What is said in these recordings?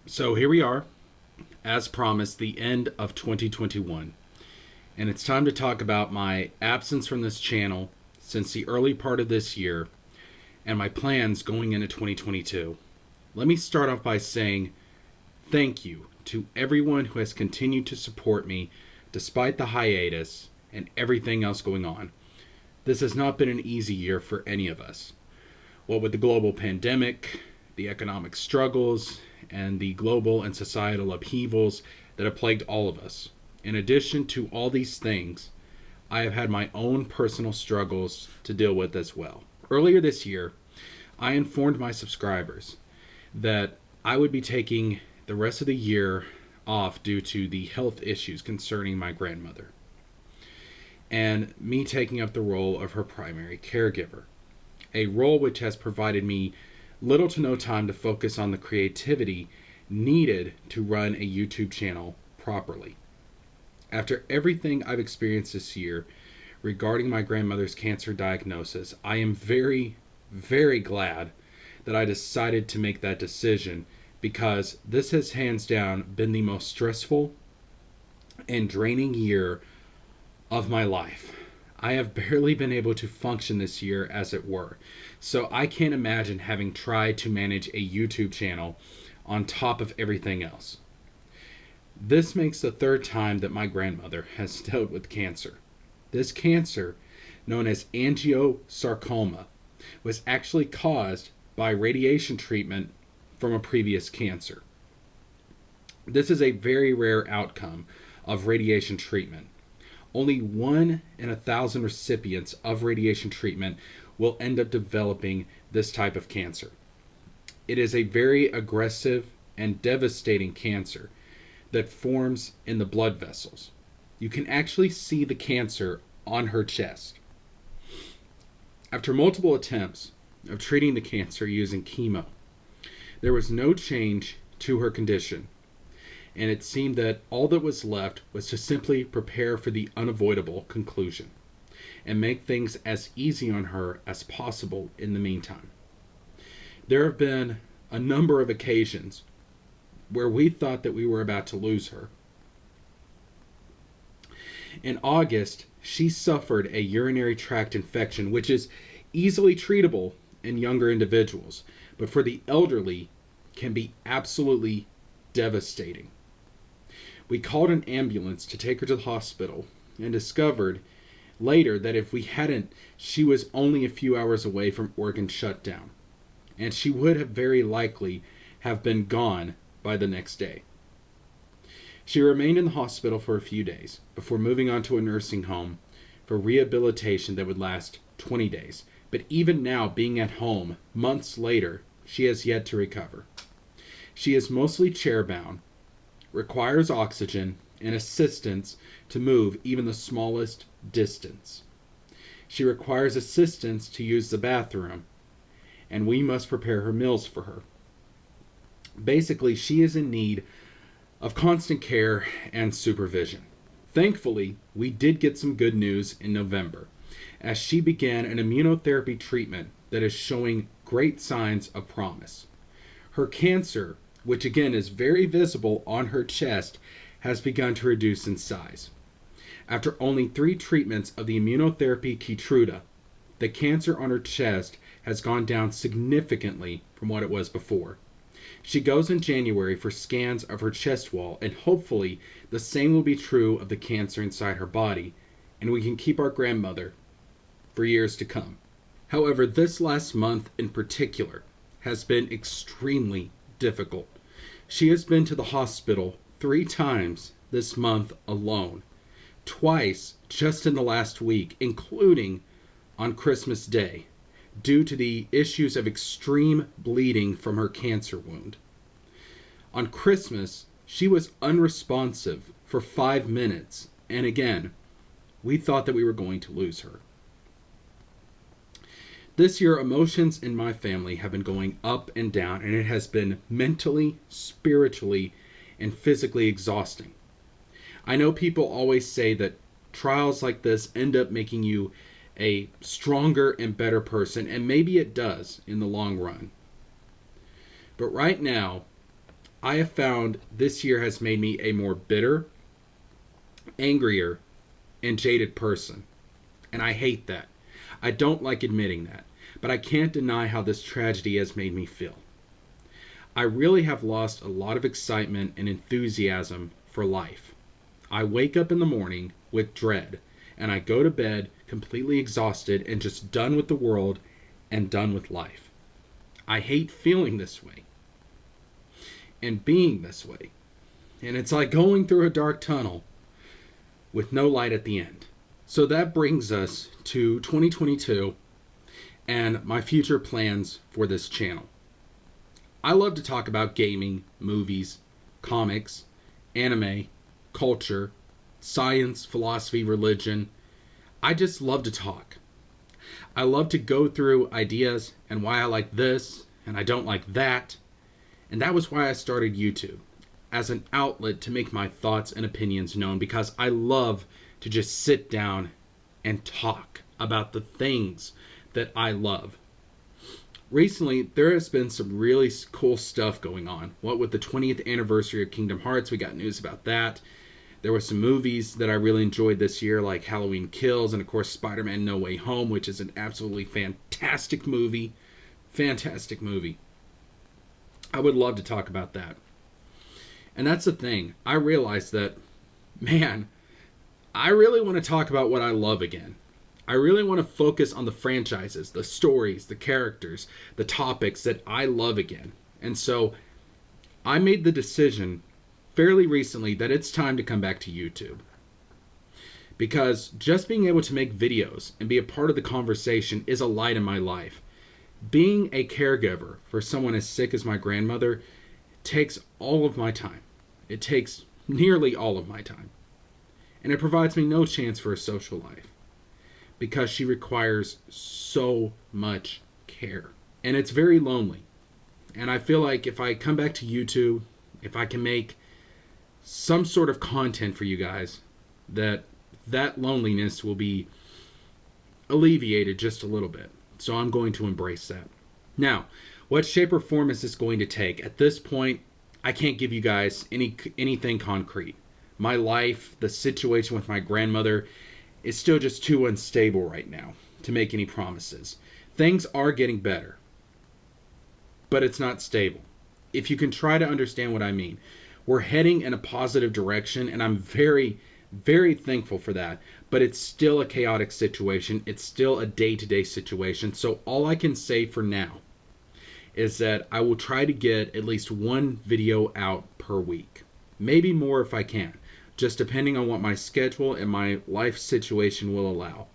So here we are, as promised, the end of 2021. And it's time to talk about my absence from this channel since the early part of this year and my plans going into 2022. Let me start off by saying thank you to everyone who has continued to support me despite the hiatus and everything else going on. This has not been an easy year for any of us. What with the global pandemic, the economic struggles, and the global and societal upheavals that have plagued all of us. In addition to all these things, I have had my own personal struggles to deal with as well. Earlier this year, I informed my subscribers that I would be taking the rest of the year off due to the health issues concerning my grandmother, and me taking up the role of her primary caregiver, a role which has provided me little to no time to focus on the creativity needed to run a YouTube channel properly. After everything I've experienced this year regarding my grandmother's cancer diagnosis, I am very, very glad that I decided to make that decision, because this has hands down been the most stressful and draining year of my life. I have barely been able to function this year, as it were. So I can't imagine having tried to manage a YouTube channel on top of everything else. This makes the third time that my grandmother has dealt with cancer. This cancer, known as angiosarcoma, was actually caused by radiation treatment from a previous cancer. This is a very rare outcome of radiation treatment. Only 1 in 1,000 recipients of radiation treatment will end up developing this type of cancer. It is a very aggressive and devastating cancer that forms in the blood vessels. You can actually see the cancer on her chest. After multiple attempts of treating the cancer using chemo, there was no change to her condition, and it seemed that all that was left was to simply prepare for the unavoidable conclusion and make things as easy on her as possible in the meantime. There have been a number of occasions where we thought that we were about to lose her. In August, she suffered a urinary tract infection, which is easily treatable in younger individuals, but for the elderly can be absolutely devastating. We called an ambulance to take her to the hospital and discovered later that if we hadn't, she was only a few hours away from organ shutdown, and she would have very likely have been gone by the next day. She remained in the hospital for a few days before moving on to a nursing home for rehabilitation that would last 20 days. But even now, being at home months later, she has yet to recover. She is mostly chair-bound, requires oxygen and assistance to move even the smallest distance. She requires assistance to use the bathroom, and we must prepare her meals for her. Basically, she is in need of constant care and supervision. Thankfully, we did get some good news in November, as she began an immunotherapy treatment that is showing great signs of promise. Her cancer, which again is very visible on her chest, has begun to reduce in size. After only 3 treatments of the immunotherapy Keytruda, the cancer on her chest has gone down significantly from what it was before. She goes in January for scans of her chest wall, and hopefully the same will be true of the cancer inside her body, and we can keep our grandmother for years to come. However, this last month in particular has been extremely difficult. She has been to the hospital 3 times this month alone, twice just in the last week, including on Christmas Day, due to the issues of extreme bleeding from her cancer wound. On Christmas, she was unresponsive for 5 minutes, and again, we thought that we were going to lose her. This year, emotions in my family have been going up and down, and it has been mentally, spiritually, and physically exhausting. I know people always say that trials like this end up making you a stronger and better person, and maybe it does in the long run. But right now, I have found this year has made me a more bitter, angrier, and jaded person. And I hate that. I don't like admitting that. But I can't deny how this tragedy has made me feel. I really have lost a lot of excitement and enthusiasm for life. I wake up in the morning with dread, and I go to bed completely exhausted and just done with the world and done with life. I hate feeling this way and being this way. And it's like going through a dark tunnel with no light at the end. So that brings us to 2022 and my future plans for this channel. I love to talk about gaming, movies, comics, anime, culture, science, philosophy, religion. I just love to talk. I love to go through ideas and why I like this and I don't like that. And that was why I started YouTube, as an outlet to make my thoughts and opinions known, because I love to just sit down and talk about the things that I love. Recently, there has been some really cool stuff going on. What with the 20th anniversary of Kingdom Hearts, we got news about that. There were some movies that I really enjoyed this year, like Halloween Kills, and of course Spider-Man No Way Home, which is an absolutely fantastic movie. Fantastic movie. I would love to talk about that. And that's the thing. I realized that, man, I really want to talk about what I love again. I really want to focus on the franchises, the stories, the characters, the topics that I love again. And so I made the decision fairly recently that it's time to come back to YouTube. Because just being able to make videos and be a part of the conversation is a light in my life. Being a caregiver for someone as sick as my grandmother takes all of my time. It takes nearly all of my time. And it provides me no chance for a social life, because she requires so much care. And it's very lonely. And I feel like if I come back to YouTube, if I can make some sort of content for you guys, that loneliness will be alleviated just a little bit. So I'm going to embrace that. Now, what shape or form is this going to take? At this point, I can't give you guys anything concrete. My life, the situation with my grandmother, is still just too unstable right now to make any promises. Things are getting better, but it's not stable. If you can try to understand what I mean, we're heading in a positive direction, and I'm very, very thankful for that. But it's still a chaotic situation. It's still a day-to-day situation. So all I can say for now is that I will try to get at least one video out per week. Maybe more if I can, just depending on what my schedule and my life situation will allow.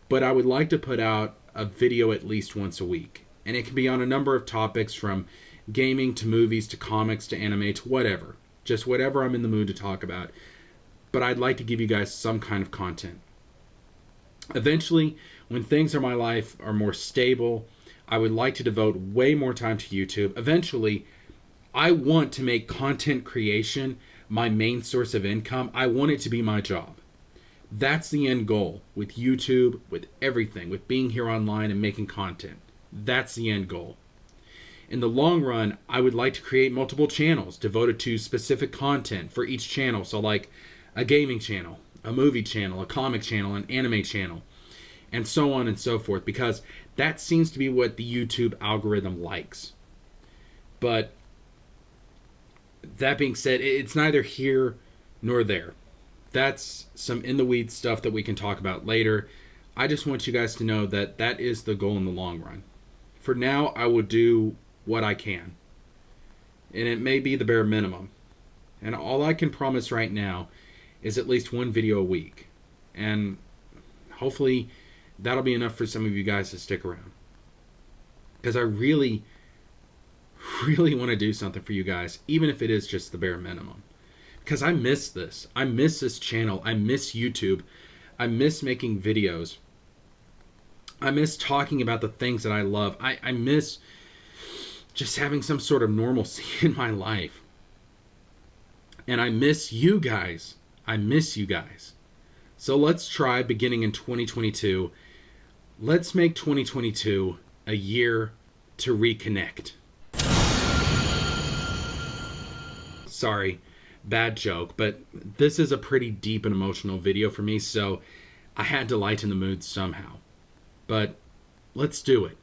But I would like to put out a video at least once a week. And it can be on a number of topics, from gaming to movies to comics to anime to whatever. Just whatever I'm in the mood to talk about. But I'd like to give you guys some kind of content. Eventually, when things in my life are more stable, I would like to devote way more time to YouTube. Eventually, I want to make content creation my main source of income. I want it to be my job. That's the end goal with YouTube, with everything, with being here online and making content. That's the end goal. In the long run, I would like to create multiple channels devoted to specific content for each channel. So like a gaming channel, a movie channel, a comic channel, an anime channel, and so on and so forth, because that seems to be what the YouTube algorithm likes. But that being said, it's neither here nor there. That's some in-the-weeds stuff that we can talk about later. I just want you guys to know that that is the goal in the long run. For now, I will do what I can. And it may be the bare minimum. And all I can promise right now is at least one video a week. And hopefully that'll be enough for some of you guys to stick around. Because I really want to do something for you guys, even if it is just the bare minimum. Because I miss this. I miss this channel. I miss YouTube. I miss making videos. I miss talking about the things that I love. I miss just having some sort of normalcy in my life. And I miss you guys. I miss you guys. So let's try beginning in 2022. Let's make 2022 a year to reconnect. Sorry, bad joke, but this is a pretty deep and emotional video for me, so I had to lighten the mood somehow. But let's do it.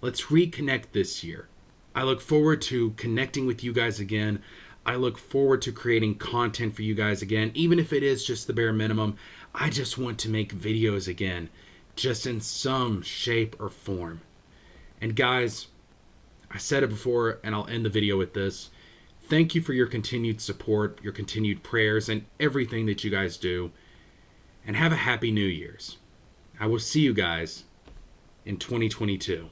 Let's reconnect this year. I look forward to connecting with you guys again. I look forward to creating content for you guys again, even if it is just the bare minimum. I just want to make videos again, just in some shape or form. And guys, I said it before, and I'll end the video with this. Thank you for your continued support, your continued prayers, and everything that you guys do. And have a happy New Year's. I will see you guys in 2022.